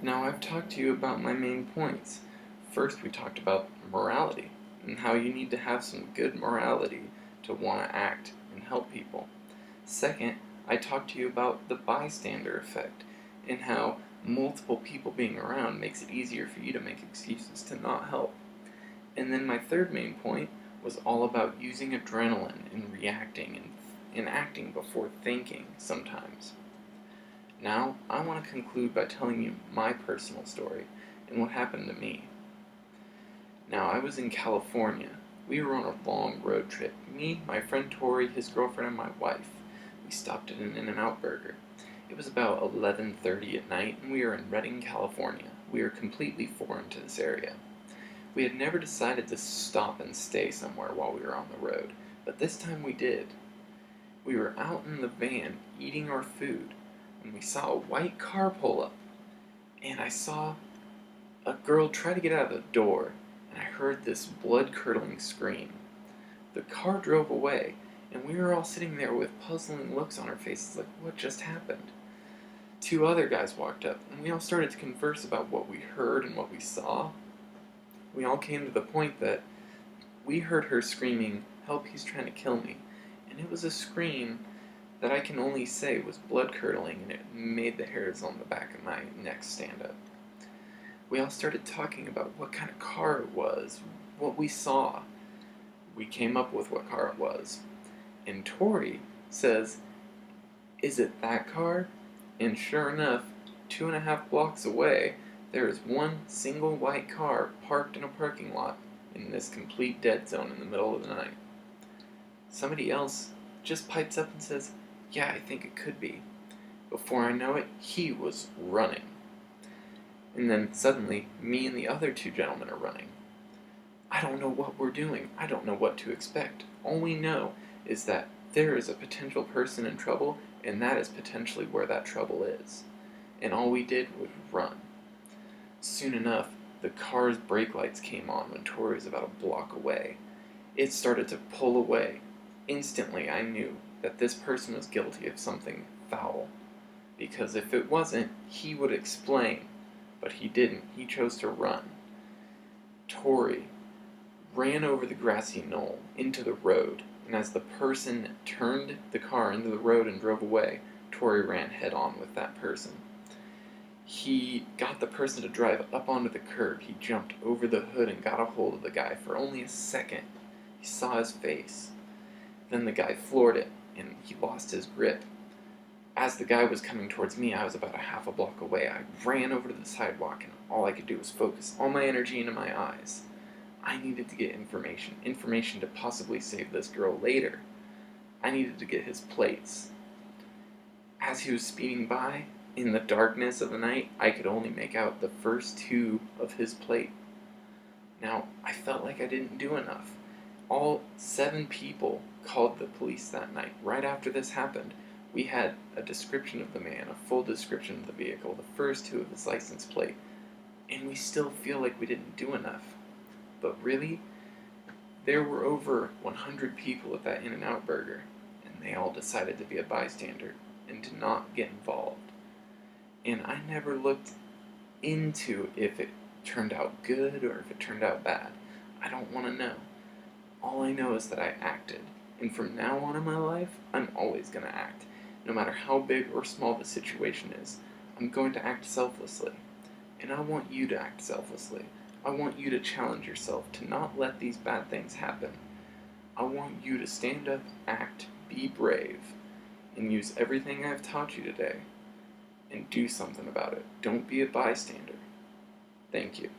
Now, I've talked to you about my main points. First, we talked about morality and how you need to have some good morality to want to act and help people. Second, I talked to you about the bystander effect and how multiple people being around makes it easier for you to make excuses to not help. And then my third main point was all about using adrenaline and reacting and acting before thinking sometimes. Now, I want to conclude by telling you my personal story and what happened to me. Now, I was in California. We were on a long road trip. Me, my friend Tori, his girlfriend, and my wife. We stopped at an In-N-Out Burger. It was about 11:30 at night, and we were in Redding, California. We were completely foreign to this area. We had never decided to stop and stay somewhere while we were on the road, but this time we did. We were out in the van eating our food when we saw a white car pull up, and I saw a girl try to get out of the door, and I heard this blood-curdling scream. The car drove away, and we were all sitting there with puzzling looks on our faces like, what just happened? Two other guys walked up, and we all started to converse about what we heard and what we saw. We all came to the point that we heard her screaming, "Help, he's trying to kill me." And it was a scream that I can only say was blood-curdling, and it made the hairs on the back of my neck stand up. We all started talking about what kind of car it was, what we saw. We came up with what car it was. And Tori says, "Is it that car?" And sure enough, 2.5 blocks away, there is one single white car parked in a parking lot in this complete dead zone in the middle of the night. Somebody else just pipes up and says, "Yeah, I think it could be." Before I know it, he was running. And then suddenly, me and the other two gentlemen are running. I don't know what we're doing. I don't know what to expect. All we know is that there is a potential person in trouble, and that is potentially where that trouble is. And all we did was run. Soon enough, the car's brake lights came on when Tori was about a block away. It started to pull away. Instantly, I knew that this person was guilty of something foul. Because if it wasn't, he would explain. But he didn't. He chose to run. Tori ran over the grassy knoll into the road, and as the person turned the car into the road and drove away, Tori ran head on with that person. He got the person to drive up onto the curb. He jumped over the hood and got a hold of the guy for only a second. He saw his face. Then the guy floored it, and he lost his grip. As the guy was coming towards me, I was about a half a block away. I ran over to the sidewalk, and all I could do was focus all my energy into my eyes. I needed to get information to possibly save this girl later. I needed to get his plates. As he was speeding by, in the darkness of the night, I could only make out the first two of his plate. Now, I felt like I didn't do enough. All 7 people called the police that night. Right after this happened, we had a description of the man, a full description of the vehicle, the first 2 of his license plate, and we still feel like we didn't do enough. But really, there were over 100 people at that In-N-Out Burger, and they all decided to be a bystander and to not get involved. And I never looked into if it turned out good or if it turned out bad. I don't want to know. All I know is that I acted, and from now on in my life, I'm always going to act. No matter how big or small the situation is, I'm going to act selflessly. And I want you to act selflessly. I want you to challenge yourself to not let these bad things happen. I want you to stand up, act, be brave, and use everything I've taught you today and do something about it. Don't be a bystander. Thank you.